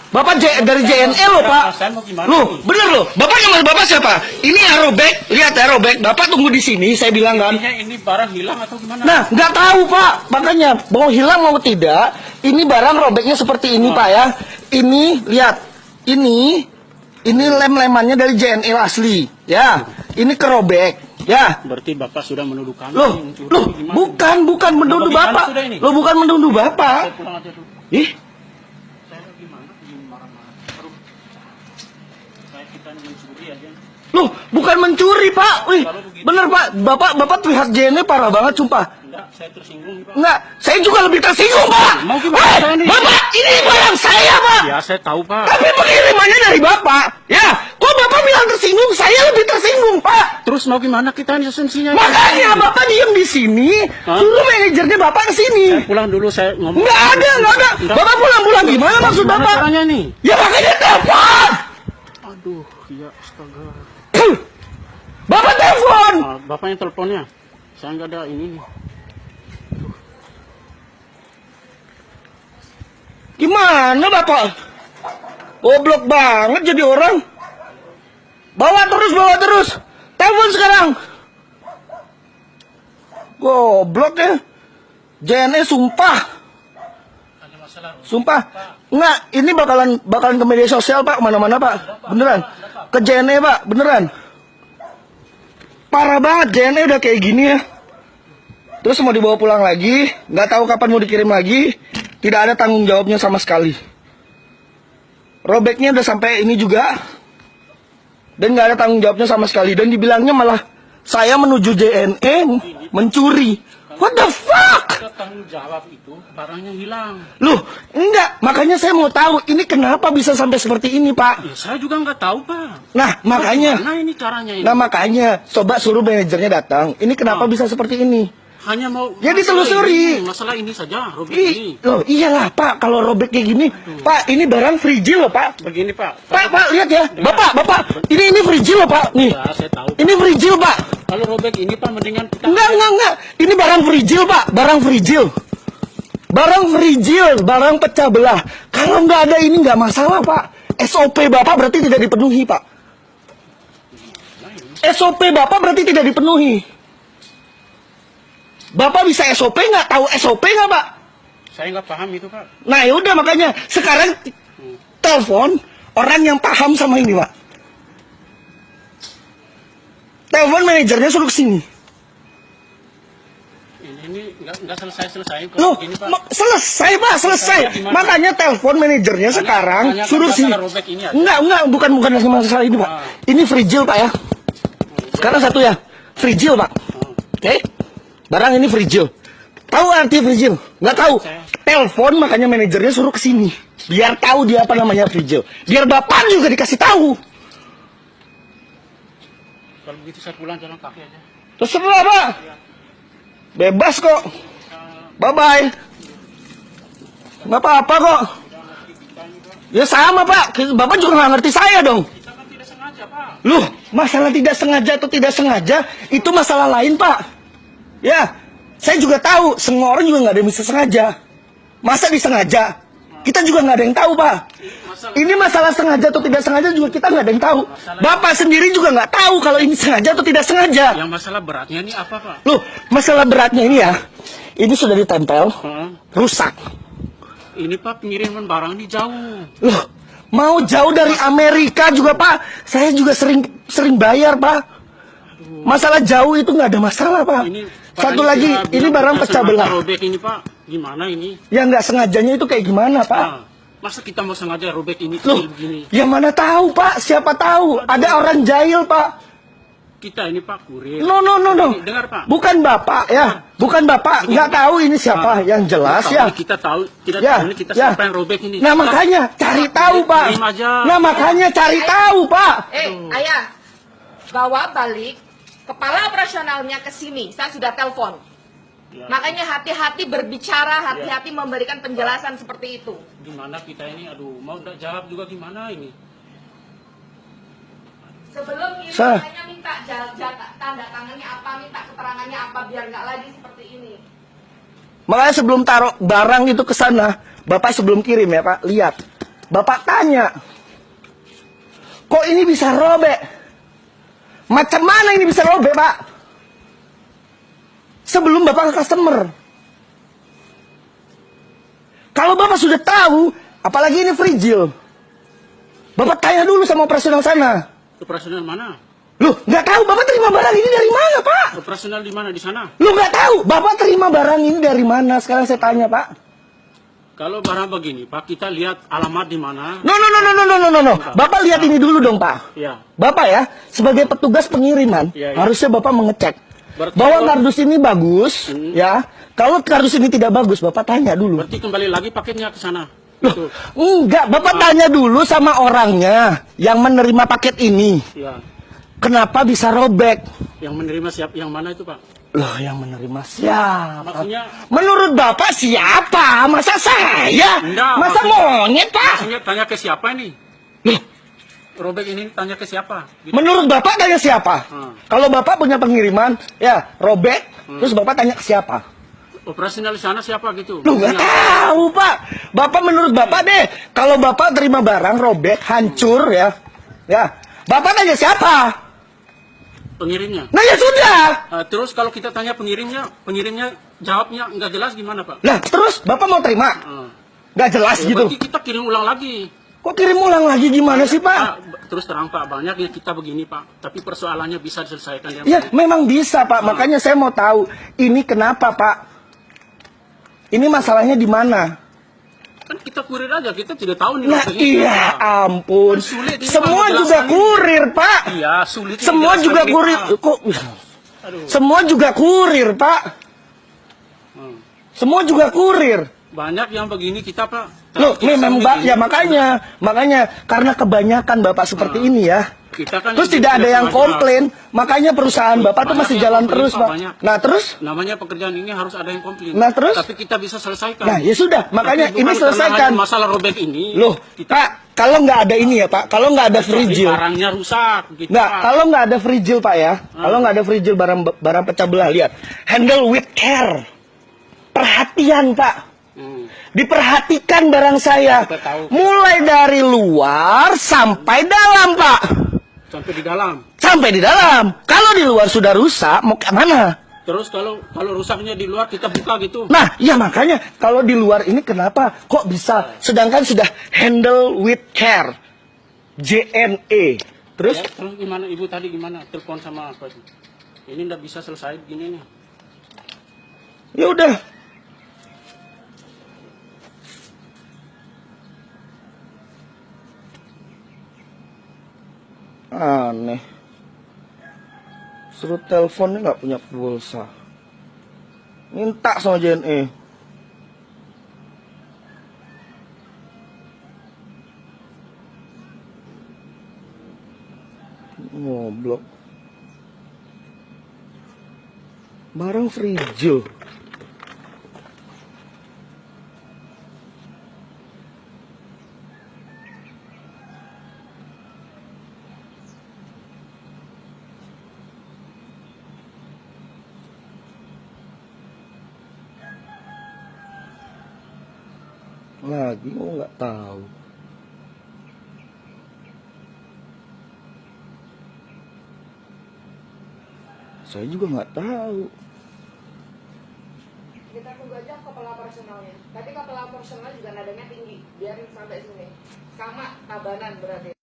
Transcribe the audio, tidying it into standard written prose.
Bapak dari JNE loh, Pak. Saya mau gimana? Loh, bener loh. Bapak yang Bapak siapa? Ini ya robek. Lihat ya robek. Bapak tunggu di sini, saya bilang kan. Ini barang hilang atau gimana? Nah, nggak tahu, Pak. Makanya mau hilang mau tidak, ini barang robeknya seperti ini, Pak ya. Ini lihat. Ini lem-lemannya dari JNE asli, ya. Ini kerobek, ya. Berarti Bapak sudah menuduh kami. Loh, bukan menuduh Bapak. Loh, bukan menuduh Bapak. Saya pulang aja dulu. Ih, Saya gimana? Marah-marah. Aduh. Kita mencuri aja. loh, bukan mencuri, Pak. Wih, bener, Pak. Bapak pihak JNE parah banget, sumpah. Enggak, saya tersinggung, Pak. Enggak, saya juga lebih tersinggung, Pak. Mau gimana saya nih? Bapak, ini barang saya, Pak. Ya, saya tahu, Pak. Tapi pengirimannya dari Bapak. Ya, kok Bapak bilang tersinggung? Saya lebih tersinggung, Pak. Terus mau gimana kita ini esensinya? Makanya Bapak diem di sini, suruh manajernya Bapak ke sini. Pulang dulu, saya ngomong. Enggak ada. Bapak pulang gimana maksud Gimana Bapak? caranya nih? Ya makanya telepon. Aduh, ya astaga. Bapak telepon. Bapak yang teleponnya. Saya nggak ada ini nih. Gimana Bapak? Goblok banget jadi orang. Bawa terus. Telepon sekarang. Goblok ya. JNE sumpah. Ada masalah. Sumpah. Enggak, ini bakalan ke media sosial, Pak, mana-mana, Pak. Beneran. Ke JNE, Pak, beneran. Parah banget JNE udah kayak gini ya. Terus mau dibawa pulang lagi, nggak tahu kapan mau dikirim lagi, tidak ada tanggung jawabnya sama sekali. Robeknya udah sampai ini juga, dan nggak ada tanggung jawabnya sama sekali. Dan dibilangnya malah saya menuju JNE mencuri. What the fuck? Kita tanggung jawab itu barangnya hilang. Loh, enggak. Makanya saya mau tahu ini kenapa bisa sampai seperti ini, Pak. Ya, saya juga nggak tahu, Pak. Nah, makanya. Nah, ini caranya ini. Nah, makanya coba suruh manajernya datang. Ini kenapa bisa seperti ini? Hanya mau Ya ditelusuri. Masalah ini saja, robek ini. Loh, iyalah, Pak. Kalau robek kayak gini, Pak, ini barang frigil loh, Pak. Begini, Pak. Pak, lihat ya. Bapak. Ini frigil loh, Pak. Nih. Ya, saya tahu. Ini frigil, Pak. Kalau robek ini, Pak, mendingan kita... Enggak. Ini barang frigil, Pak. Barang frigil, barang pecah belah. Kalau nggak ada ini nggak masalah, Pak. SOP Bapak berarti tidak dipenuhi, Pak. SOP Bapak berarti tidak dipenuhi. Bapak bisa SOP nggak? Tahu SOP nggak, Pak? Saya nggak paham itu, Pak. Nah, ya udah makanya sekarang telepon orang yang paham sama ini, Pak. Telepon manajernya suruh kesini. Ini nggak selesai. Loh, Begini, Pak. selesai, Pak, selesai. Makanya telepon manajernya sekarang hanya suruh sini. masalah robek ini aja. Enggak, bukan masalah ini, Pak. Ini frigil, Pak ya. Sekarang satu ya, frigil, Pak. Oke? Barang ini frigil. Tahu arti frigil? Nggak tahu. Telepon makanya manajernya suruh kesini. Biar tahu dia apa namanya frigil. Biar Bapak juga dikasih tahu. Kalau begitu saya pulang jalan kaki aja. Terserah, Pak. Bebas kok. Bye-bye. Nggak apa-apa kok. Ya sama, Pak. Bapak juga nggak ngerti saya dong. Kita kan tidak sengaja, Pak. Loh, masalah tidak sengaja atau tidak sengaja, itu masalah lain, Pak. Ya, saya juga tahu, semua orang juga nggak ada yang bisa sengaja. Masa disengaja? Kita juga nggak ada yang tahu, Pak. Ini masalah sengaja atau tidak sengaja juga kita nggak ada yang tahu. Bapak sendiri juga nggak tahu kalau ini sengaja atau tidak sengaja. Yang masalah beratnya ini apa, Pak? Loh, masalah beratnya ini ya, ini sudah ditempel, rusak. Ini, Pak, pengiriman barang ini jauh. Loh, mau jauh dari Amerika juga, Pak. Saya juga sering bayar, Pak. Masalah jauh itu nggak ada masalah, Pak. Satu lagi, ini barang pecah belah. Robek ini, Pak, gimana ini? Ya nggak sengajanya itu kayak gimana, Pak? Masa kita mau sengaja robek ini Loh, kecil begini? ya mana tahu, Pak? Siapa tahu? Ada orang jahil, Pak. Kita ini, Pak, kurir. No. Dengar, Pak. Bukan Bapak, ya. Bukan Bapak. Nggak tahu ini siapa. Yang jelas, ya. Kita tahu ini kita ya. siapa yang robek ini. Nah, makanya cari tahu, Pak. Kirim aja. Nah, makanya cari tahu, Pak. Ayah, bawa balik kepala operasionalnya ke sini. Saya sudah telepon. Ya. Makanya hati-hati berbicara, hati-hati memberikan penjelasan seperti itu. Gimana kita ini, mau nggak jawab juga gimana ini? Sebelum ini Sah. hanya minta tanda tangannya apa, minta keterangannya apa, biar nggak lagi seperti ini. Makanya sebelum taruh barang itu ke sana, Bapak sebelum kirim ya, Pak, lihat. Bapak tanya, kok ini bisa robek? Macam mana ini bisa robek, Pak? Sebelum Bapak ke customer. Kalau Bapak sudah tahu, apalagi ini frigil, Bapak tanya dulu sama operasional sana. Operasional mana? Loh, nggak tahu Bapak terima barang ini dari mana, Pak? Operasional di mana? Di sana? Loh, nggak tahu Bapak terima barang ini dari mana? Sekarang saya tanya, Pak. Kalau barang begini, Pak, kita lihat alamat di mana. No. Bapak lihat ini dulu dong, Pak. Iya. Bapak ya, sebagai petugas pengiriman, Iya. harusnya Bapak mengecek Berarti bahwa kalau- kardus ini bagus, ya. Kalau kardus ini tidak bagus, Bapak tanya dulu. Berarti kembali lagi paketnya ke sana. Loh, Itu. enggak, Bapak tanya dulu sama orangnya yang menerima paket ini. Iya. Kenapa bisa robek? Yang menerima siapa? Yang mana itu, Pak? Loh, yang menerima siapa? Maksudnya, Menurut Bapak siapa? Masa saya? Enggak, Masa maksudnya- monyet, Pak? maksudnya tanya ke siapa ini? Loh, Robek ini tanya ke siapa? Gitu. menurut Bapak tanya siapa? Kalau Bapak punya pengiriman, ya robek, terus Bapak tanya ke siapa? Operasional di sana siapa gitu? Loh, nggak tahu, Pak. Bapak menurut Bapak deh, kalau Bapak terima barang robek, hancur ya, Bapak tanya siapa? Pengirimnya. Nah ya sudah. Terus kalau kita tanya pengirimnya jawabnya nggak jelas gimana, Pak? Lah terus Bapak mau terima? Nggak jelas Ya, gitu. berarti kita kirim ulang lagi. Kok kirim ulang lagi gimana sih, Pak? Terus terang, Pak, banyak yang kita begini, Pak. Tapi persoalannya bisa diselesaikan. Ya memang bisa, Pak. Makanya saya mau tahu ini kenapa, Pak? Ini masalahnya di mana? Kan kita kurir aja, kita tidak tahu nih. Nah begini, iya Pak. ampun. Sulit ini, Semua Pak, juga penjelasannya. kurir, Pak. Iya, sulit. ini Semua jelas juga lagi, kurir. Pak. Kok Aduh. semua juga kurir, Pak. Hmm. Semua juga kurir. Banyak yang begini kita, Pak. Loh, Kita memang begini. ya makanya karena kebanyakan Bapak seperti ini ya. Kita kan Terus tidak ada yang sengaja. komplain, makanya perusahaan Bapak tuh Banyak masih yang jalan komplain, terus, Pak, Pak. banyak. Nah, terus? Namanya pekerjaan ini harus ada yang komplain. Nah, terus? Tapi kita bisa selesaikan. Nah, ya sudah, makanya Tapi ini bukan selesaikan. karena masalah robek ini. Loh, Pak, kalau nggak ada ini ya, Pak, kalau nggak ada frigil. Barangnya rusak gitu, Nggak, Pak. kalau nggak ada frigil, Pak ya. Kalau nggak ada frigil barang pecah belah, lihat. Handle with care. Perhatian, Pak. Diperhatikan barang saya. Kita tahu. Mulai dari luar sampai dalam, Pak. Sampai di dalam. Sampai di dalam. Kalau di luar sudah rusak, mau ke mana? Terus kalau rusaknya di luar kita buka gitu. Nah, ya makanya kalau di luar ini kenapa kok bisa? Sedangkan sudah handle with care. JNE. Terus? Ya, terus gimana Ibu tadi gimana? Telepon sama apa itu? Ini nggak bisa selesai begini nih. Ya udah. Aneh. Suruh teleponnya nggak punya pulsa. Minta sama JNE. Ngoblok. Barang frigil. Lagi mau nggak tahu. Saya juga nggak tahu. Kita tunggu aja kepala operasionalnya. Tadi kepala operasional juga nadanya tinggi, biarin sampai sini. Sama Tabanan berarti.